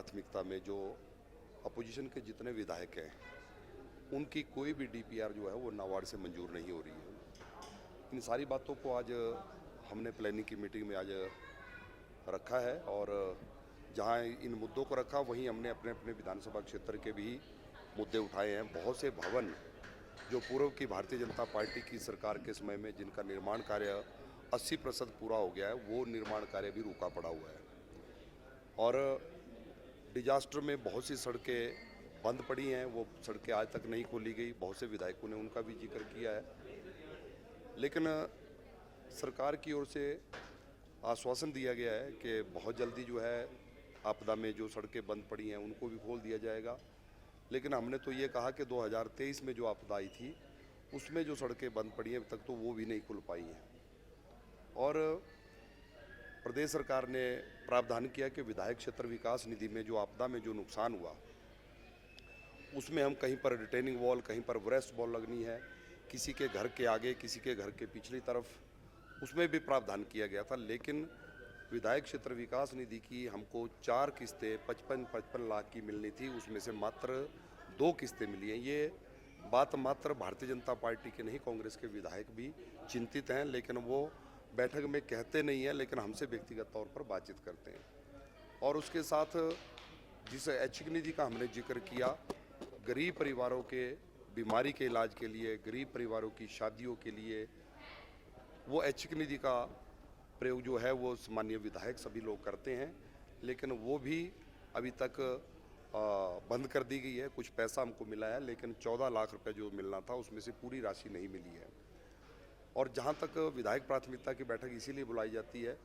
प्राथमिकता में जो अपोजिशन के जितने विधायक हैं उनकी कोई भी डीपीआर जो है वो नाबार्ड से मंजूर नहीं हो रही है। इन सारी बातों को आज हमने प्लानिंग की मीटिंग में आज रखा है और जहां इन मुद्दों को रखा वहीं हमने अपने अपने विधानसभा क्षेत्र के भी मुद्दे उठाए हैं। बहुत से भवन जो पूर्व की भारतीय जनता पार्टी की सरकार के समय में जिनका निर्माण कार्य 80% पूरा हो गया है, वो निर्माण कार्य भी रुका पड़ा हुआ है और डिजास्टर में बहुत सी सड़कें बंद पड़ी हैं, वो सड़कें आज तक नहीं खोली गई। बहुत से विधायकों ने उनका भी जिक्र किया है, लेकिन सरकार की ओर से आश्वासन दिया गया है कि बहुत जल्दी जो है आपदा में जो सड़कें बंद पड़ी हैं उनको भी खोल दिया जाएगा। लेकिन हमने तो ये कहा कि 2023 में जो आपदा आई थी उसमें जो सड़कें बंद पड़ी हैं अभी तक तो वो भी नहीं खुल पाई हैं। और प्रदेश सरकार ने प्रावधान किया कि विधायक क्षेत्र विकास निधि में जो आपदा में जो नुकसान हुआ उसमें हम कहीं पर रिटेनिंग वॉल, कहीं पर ब्रेस्ट वॉल लगनी है, किसी के घर के आगे, किसी के घर के पिछली तरफ, उसमें भी प्रावधान किया गया था। लेकिन विधायक क्षेत्र विकास निधि की हमको 4 किस्तें 55-55 लाख की मिलनी थी, उसमें से मात्र 2 किस्तें मिली हैं। ये बात मात्र भारतीय जनता पार्टी के नहीं, कांग्रेस के विधायक भी चिंतित हैं, लेकिन वो बैठक में कहते नहीं हैं, लेकिन हमसे व्यक्तिगत तौर पर बातचीत करते हैं। और उसके साथ जिस ऐच्छिक निधि का हमने जिक्र किया, गरीब परिवारों के बीमारी के इलाज के लिए, गरीब परिवारों की शादियों के लिए वो ऐच्छिक निधि का प्रयोग जो है वो माननीय विधायक सभी लोग करते हैं, लेकिन वो भी अभी तक बंद कर दी गई है। कुछ पैसा हमको मिला है, लेकिन 14 लाख रुपए जो मिलना था उसमें से पूरी राशि नहीं मिली है। और जहाँ तक विधायक प्राथमिकता की बैठक इसीलिए बुलाई जाती है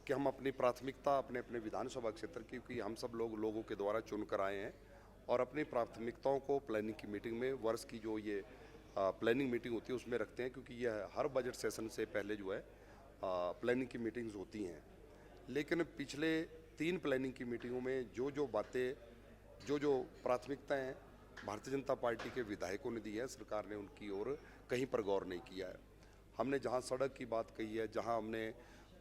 कि हम अपनी प्राथमिकता अपने अपने विधानसभा क्षेत्र की, क्योंकि हम सब लोगों के द्वारा चुन कर आए हैं और अपनी प्राथमिकताओं को प्लानिंग की मीटिंग में, वर्ष की जो ये प्लानिंग मीटिंग होती है उसमें रखते हैं, क्योंकि यह हर बजट सेशन से पहले जो है प्लानिंग की मीटिंग्स होती हैं। लेकिन पिछले 3 प्लानिंग की मीटिंगों में जो बातें, जो प्राथमिकताएँ भारतीय जनता पार्टी के विधायकों ने दी है, सरकार ने उनकी ओर कहीं पर गौर नहीं किया है। हमने जहां सड़क की बात कही है, जहां हमने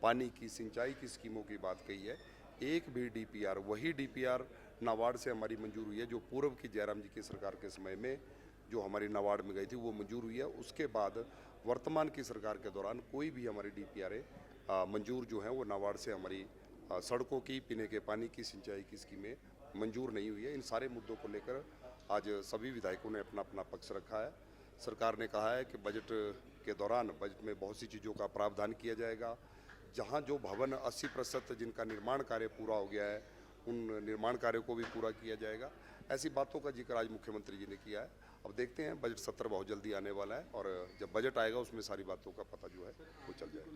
पानी की, सिंचाई की स्कीमों की बात कही है, एक भी डीपीआर, वही डीपीआर नाबार्ड से हमारी मंजूर हुई है जो पूर्व की जयराम जी की सरकार के समय में जो हमारी नाबार्ड में गई थी वो मंजूर हुई है। उसके बाद वर्तमान की सरकार के दौरान कोई भी हमारी डीपीआर मंजूर जो है वो नाबार्ड से हमारी सड़कों की, पीने के पानी की, सिंचाई की स्कीमें मंजूर नहीं हुई है। इन सारे मुद्दों को लेकर आज सभी विधायकों ने अपना अपना पक्ष रखा है। सरकार ने कहा है कि बजट के दौरान बजट में बहुत सी चीज़ों का प्रावधान किया जाएगा। जहां जो भवन 80% जिनका निर्माण कार्य पूरा हो गया है उन निर्माण कार्यों को भी पूरा किया जाएगा। ऐसी बातों का जिक्र आज मुख्यमंत्री जी ने किया है। अब देखते हैं, बजट सत्र बहुत जल्दी आने वाला है और जब बजट आएगा उसमें सारी बातों का पता जो है वो चल जाएगा।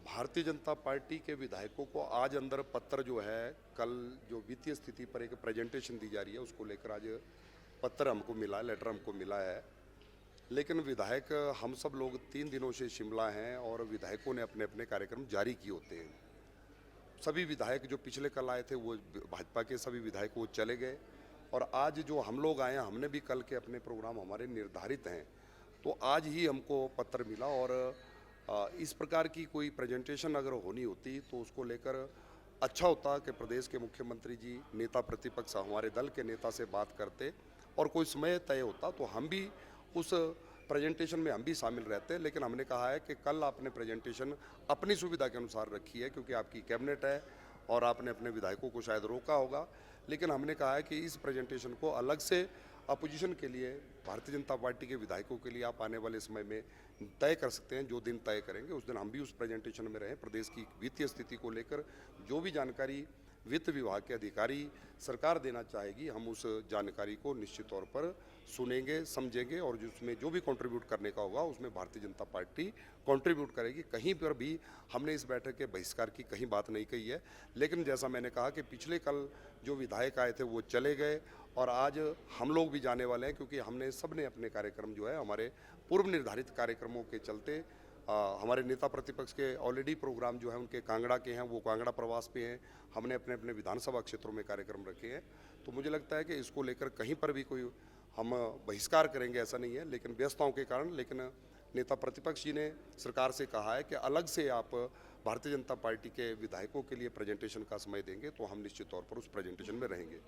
भारतीय जनता पार्टी के विधायकों को आज अंदर पत्र जो है, कल जो वित्तीय स्थिति पर एक प्रेजेंटेशन दी जा रही है उसको लेकर आज पत्र हमको मिला, लेटर हमको मिला है। लेकिन विधायक हम सब लोग 3 दिनों से शिमला हैं और विधायकों ने अपने अपने कार्यक्रम जारी किए होते हैं। सभी विधायक जो पिछले कल आए थे वो भाजपा के सभी विधायक वो चले गए और आज जो हम लोग आए हैं, हमने भी कल के अपने प्रोग्राम हमारे निर्धारित हैं, तो आज ही हमको पत्र मिला। और इस प्रकार की कोई प्रेजेंटेशन अगर होनी होती तो उसको लेकर अच्छा होता कि प्रदेश के मुख्यमंत्री जी, नेता प्रतिपक्ष हमारे दल के नेता से बात करते और कोई समय तय होता तो हम भी उस प्रेजेंटेशन में हम भी शामिल रहते हैं। लेकिन हमने कहा है कि कल आपने प्रेजेंटेशन अपनी सुविधा के अनुसार रखी है, क्योंकि आपकी कैबिनेट है और आपने अपने विधायकों को शायद रोका होगा। लेकिन हमने कहा है कि इस प्रेजेंटेशन को अलग से अपोजिशन के लिए, भारतीय जनता पार्टी के विधायकों के लिए आप आने वाले समय में तय कर सकते हैं। जो दिन तय करेंगे उस दिन हम भी उस प्रेजेंटेशन में रहें। प्रदेश की वित्तीय स्थिति को लेकर जो भी जानकारी वित्त विभाग के अधिकारी सरकार देना चाहेगी, हम उस जानकारी को निश्चित तौर पर सुनेंगे, समझेंगे और जिसमें जो भी कंट्रीब्यूट करने का होगा उसमें भारतीय जनता पार्टी कंट्रीब्यूट करेगी। कहीं पर भी हमने इस बैठक के बहिष्कार की कहीं बात नहीं कही है। लेकिन जैसा मैंने कहा कि पिछले कल जो विधायक आए थे वो चले गए और आज हम लोग भी जाने वाले हैं, क्योंकि हमने सबने अपने कार्यक्रम जो है, हमारे पूर्व निर्धारित कार्यक्रमों के चलते हमारे नेता प्रतिपक्ष के ऑलरेडी प्रोग्राम जो है उनके कांगड़ा के हैं, वो कांगड़ा प्रवास पे हैं। हमने अपने अपने विधानसभा क्षेत्रों में कार्यक्रम रखे हैं। तो मुझे लगता है कि इसको लेकर कहीं पर भी कोई हम बहिष्कार करेंगे ऐसा नहीं है, लेकिन व्यस्तताओं के कारण। लेकिन नेता प्रतिपक्ष जी ने सरकार से कहा है कि अलग से आप भारतीय जनता पार्टी के विधायकों के लिए प्रेजेंटेशन का समय देंगे तो हम निश्चित तौर पर उस प्रेजेंटेशन में रहेंगे।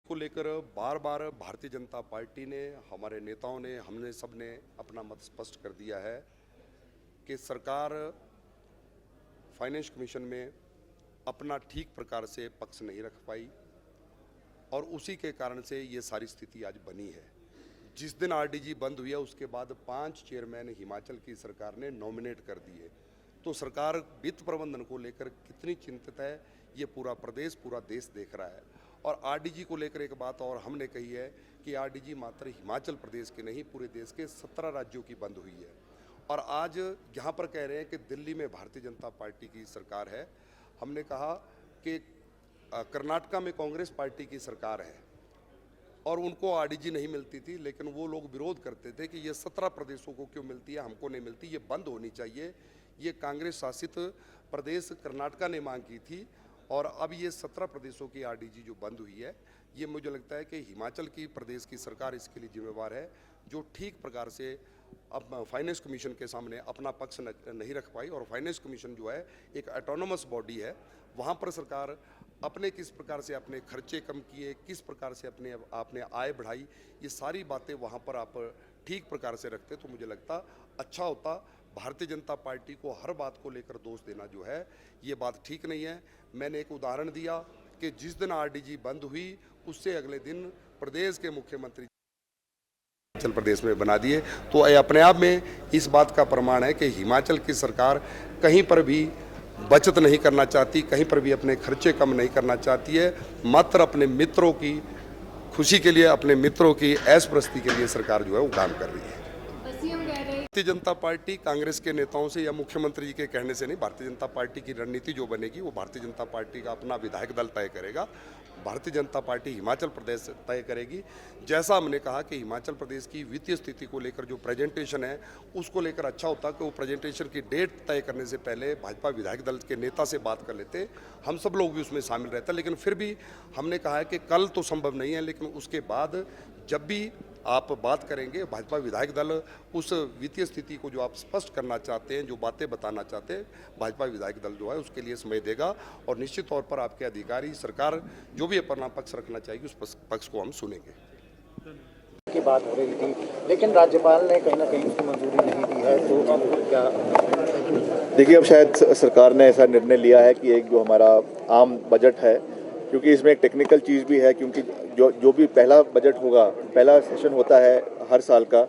को लेकर बार बार भारतीय जनता पार्टी ने, हमारे नेताओं ने, हमने सब ने अपना मत स्पष्ट कर दिया है कि सरकार फाइनेंस कमीशन में अपना ठीक प्रकार से पक्ष नहीं रख पाई और उसी के कारण से ये सारी स्थिति आज बनी है। जिस दिन आरडीजी बंद हुई है उसके बाद 5 चेयरमैन हिमाचल की सरकार ने नॉमिनेट कर दिए। तो सरकार वित्त प्रबंधन को लेकर कितनी चिंतित है ये पूरा प्रदेश, पूरा देश देख रहा है। और आरडीजी को लेकर एक बात और हमने कही है कि आरडीजी मात्र हिमाचल प्रदेश के नहीं, पूरे देश के 17 राज्यों की बंद हुई है। और आज यहाँ पर कह रहे हैं कि दिल्ली में भारतीय जनता पार्टी की सरकार है। हमने कहा कि कर्नाटका में कांग्रेस पार्टी की सरकार है और उनको आरडीजी नहीं मिलती थी, लेकिन वो लोग विरोध करते थे कि ये 17 प्रदेशों को क्यों मिलती है, हमको नहीं मिलती, ये बंद होनी चाहिए। ये कांग्रेस शासित प्रदेश कर्नाटका ने मांग की थी और अब ये 17 प्रदेशों की आरडीजी जो बंद हुई है, ये मुझे लगता है कि हिमाचल की प्रदेश की सरकार इसके लिए जिम्मेवार है, जो ठीक प्रकार से अब फाइनेंस कमीशन के सामने अपना पक्ष नहीं रख पाई। और फाइनेंस कमीशन जो है एक ऑटोनोमस बॉडी है, वहाँ पर सरकार अपने किस प्रकार से अपने खर्चे कम किए, किस प्रकार से आपने आय बढ़ाई, ये सारी बातें वहाँ पर आप ठीक प्रकार से रखते तो मुझे लगता अच्छा होता। भारतीय जनता पार्टी को हर बात को लेकर दोष देना जो है ये बात ठीक नहीं है। मैंने एक उदाहरण दिया कि जिस दिन आरडीजी बंद हुई उससे अगले दिन प्रदेश के मुख्यमंत्री हिमाचल प्रदेश में बना दिए। तो ये अपने आप में इस बात का प्रमाण है कि हिमाचल की सरकार कहीं पर भी बचत नहीं करना चाहती, कहीं पर भी अपने खर्चे कम नहीं करना चाहती है, मात्र अपने मित्रों की खुशी के लिए, अपने मित्रों की ऐश प्रस्ती के लिए सरकार जो है वो काम कर रही है। भारतीय जनता पार्टी कांग्रेस के नेताओं से या मुख्यमंत्री जी के कहने से नहीं, भारतीय जनता पार्टी की रणनीति जो बनेगी वो भारतीय जनता पार्टी का अपना विधायक दल तय करेगा। भारतीय जनता पार्टी हिमाचल प्रदेश तय करेगी। जैसा हमने कहा कि हिमाचल प्रदेश की वित्तीय स्थिति को लेकर जो प्रेजेंटेशन है उसको लेकर अच्छा होता कि वो प्रेजेंटेशन की डेट तय करने से पहले भाजपा विधायक दल के नेता से बात कर लेते, हम सब लोग भी उसमें शामिल रहते। लेकिन फिर भी हमने कहा है कि कल तो संभव नहीं है, लेकिन उसके बाद जब भी आप बात करेंगे, भाजपा विधायक दल उस वित्तीय स्थिति को जो आप स्पष्ट करना चाहते हैं, जो बातें बताना चाहते हैं, भाजपा विधायक दल जो है उसके लिए समय देगा और निश्चित तौर पर आपके अधिकारी, सरकार जो भी अपना पक्ष रखना चाहेगी उस पक्ष को हम सुनेंगे। की बात हो रही थी, लेकिन राज्यपाल ने कहीं ना कहीं उसकी मंजूरी नहीं दी है, तो क्या देखिए, अब शायद सरकार ने ऐसा निर्णय लिया है कि एक जो हमारा आम बजट है, क्योंकि इसमें एक टेक्निकल चीज़ भी है, क्योंकि जो भी पहला बजट होगा, पहला सेशन होता है हर साल का,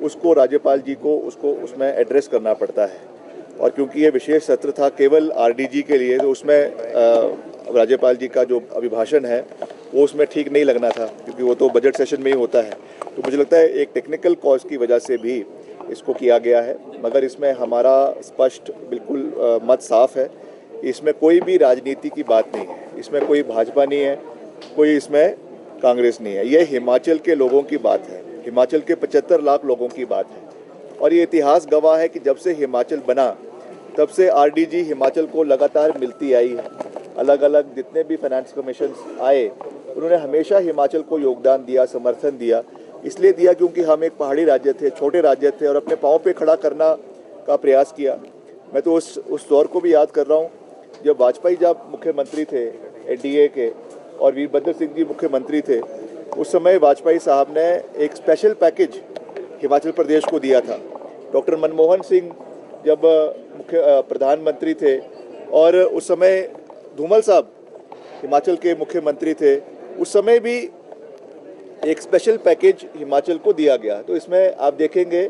उसको राज्यपाल जी को उसको उसमें एड्रेस करना पड़ता है। और क्योंकि ये विशेष सत्र था केवल आरडीजी के लिए, तो उसमें राज्यपाल जी का जो अभिभाषण है वो उसमें ठीक नहीं लगना था, क्योंकि वो तो बजट सेशन में ही होता है। तो मुझे लगता है एक टेक्निकल कॉज की वजह से भी इसको किया गया है, मगर इसमें हमारा स्पष्ट बिल्कुल मत साफ है। इसमें कोई भी राजनीति की बात नहीं है, इसमें कोई भाजपा नहीं है, कोई इसमें कांग्रेस नहीं है। ये हिमाचल के लोगों की बात है, हिमाचल के 75 लाख लोगों की बात है। और ये इतिहास गवाह है कि जब से हिमाचल बना तब से आरडीजी हिमाचल को लगातार मिलती आई है। अलग अलग जितने भी फाइनेंस कमीशन आए उन्होंने हमेशा हिमाचल को योगदान दिया, समर्थन दिया। इसलिए दिया क्योंकि हम एक पहाड़ी राज्य थे, छोटे राज्य थे, और अपने पाँव पे खड़ा करना का प्रयास किया। मैं तो उस दौर को भी याद कर रहा हूँ जब वाजपेयी जब मुख्यमंत्री थे एनडीए के और वीरभद्र सिंह जी मुख्यमंत्री थे, उस समय वाजपेयी साहब ने एक स्पेशल पैकेज हिमाचल प्रदेश को दिया था। डॉक्टर मनमोहन सिंह जब मुख्य प्रधानमंत्री थे और उस समय धूमल साहब हिमाचल के मुख्यमंत्री थे, उस समय भी एक स्पेशल पैकेज हिमाचल को दिया गया। तो इसमें आप देखेंगे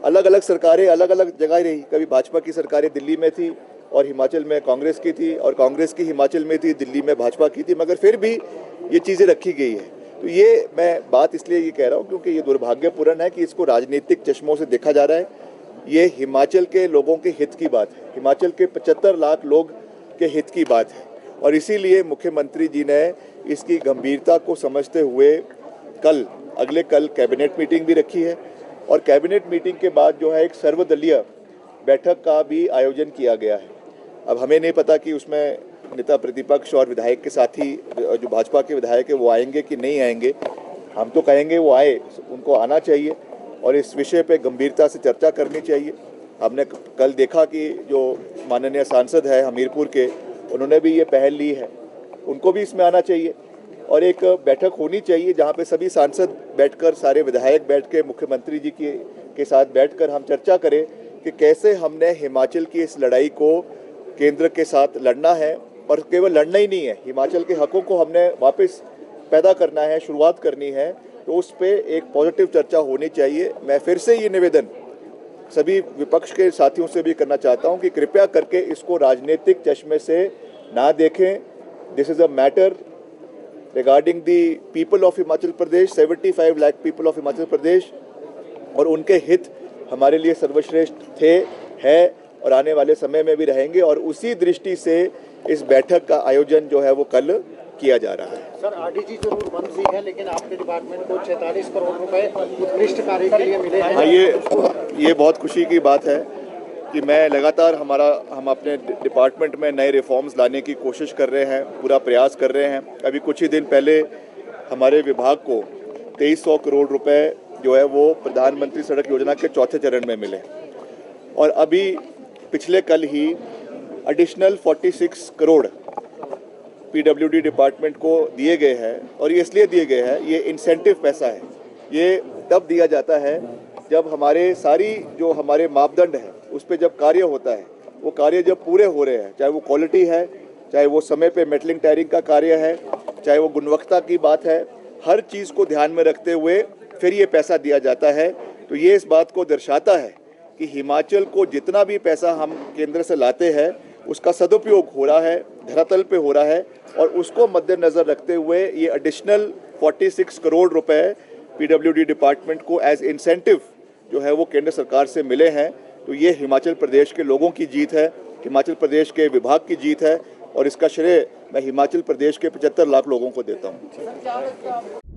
अलग अलग सरकारें अलग अलग जगह रही, कभी भाजपा की सरकारें दिल्ली में थी और हिमाचल में कांग्रेस की थी, और कांग्रेस की हिमाचल में थी, दिल्ली में भाजपा की थी, मगर फिर भी ये चीज़ें रखी गई है। तो ये मैं बात इसलिए ये कह रहा हूँ क्योंकि ये दुर्भाग्यपूर्ण है कि इसको राजनीतिक चश्मों से देखा जा रहा है। ये हिमाचल के लोगों के हित की बात है, हिमाचल के 75 लाख लोग के हित की बात है, और इसीलिए मुख्यमंत्री जी ने इसकी गंभीरता को समझते हुए अगले कल कैबिनेट मीटिंग भी रखी है, और कैबिनेट मीटिंग के बाद जो है एक सर्वदलीय बैठक का भी आयोजन किया गया है। अब हमें नहीं पता कि उसमें नेता प्रतिपक्ष और विधायक के साथी जो भाजपा के विधायक है वो आएंगे कि नहीं आएंगे। हम तो कहेंगे वो आए, उनको आना चाहिए और इस विषय पे गंभीरता से चर्चा करनी चाहिए। हमने कल देखा कि जो माननीय सांसद है हमीरपुर के, उन्होंने भी ये पहल ली है, उनको भी इसमें आना चाहिए और एक बैठक होनी चाहिए जहाँ पे सभी सांसद बैठकर, सारे विधायक बैठ के मुख्यमंत्री जी के साथ बैठकर हम चर्चा करें कि कैसे हमने हिमाचल की इस लड़ाई को केंद्र के साथ लड़ना है। और केवल लड़ना ही नहीं है, हिमाचल के हकों को हमने वापस पैदा करना है, शुरुआत करनी है, तो उस पर एक पॉजिटिव चर्चा होनी चाहिए। मैं फिर से ये निवेदन सभी विपक्ष के साथियों से भी करना चाहता हूं कि कृपया करके इसको राजनीतिक चश्मे से ना देखें। This is a matter regarding the people of Himachal Pradesh, 75 lakh people of Himachal Pradesh, और उनके हित हमारे लिए सर्वश्रेष्ठ थे, है और आने वाले समय में भी रहेंगे। और उसी दृष्टि से इस बैठक का आयोजन जो है वो कल किया जा रहा है। सर, आरडीजी जरूर बंद सी है, लेकिन आपके डिपार्टमेंट को 46 करोड़ रुपए उत्कृष्ट कार्य के लिए मिले हैं। हाँ, ये बहुत खुशी की बात है कि मैं लगातार हम अपने डिपार्टमेंट में नए रिफॉर्म्स लाने की कोशिश कर रहे हैं, पूरा प्रयास कर रहे हैं। अभी कुछ ही दिन पहले हमारे विभाग को 2300 करोड़ रुपए जो है वो प्रधानमंत्री सड़क योजना के चौथे चरण में मिले, और अभी पिछले कल ही एडिशनल 46 करोड़ पीडब्ल्यूडी डिपार्टमेंट को दिए गए हैं। और ये इसलिए दिए गए हैं, ये इंसेंटिव पैसा है। ये तब दिया जाता है जब हमारे सारी जो हमारे मापदंड है उस पर जब कार्य होता है, वो कार्य जब पूरे हो रहे हैं, चाहे वो क्वालिटी है, चाहे वो समय पे मेटलिंग टायरिंग का कार्य है, चाहे वो गुणवत्ता की बात है, हर चीज़ को ध्यान में रखते हुए फिर ये पैसा दिया जाता है। तो ये इस बात को दर्शाता है कि हिमाचल को जितना भी पैसा हम केंद्र से लाते हैं उसका सदुपयोग हो रहा है, धरातल पे हो रहा है, और उसको मद्देनज़र रखते हुए ये एडिशनल 46 करोड़ रुपए पीडब्ल्यूडी डिपार्टमेंट को एज इंसेंटिव जो है वो केंद्र सरकार से मिले हैं। तो ये हिमाचल प्रदेश के लोगों की जीत है, हिमाचल प्रदेश के विभाग की जीत है, और इसका श्रेय मैं हिमाचल प्रदेश के 75 लाख लोगों को देता हूँ।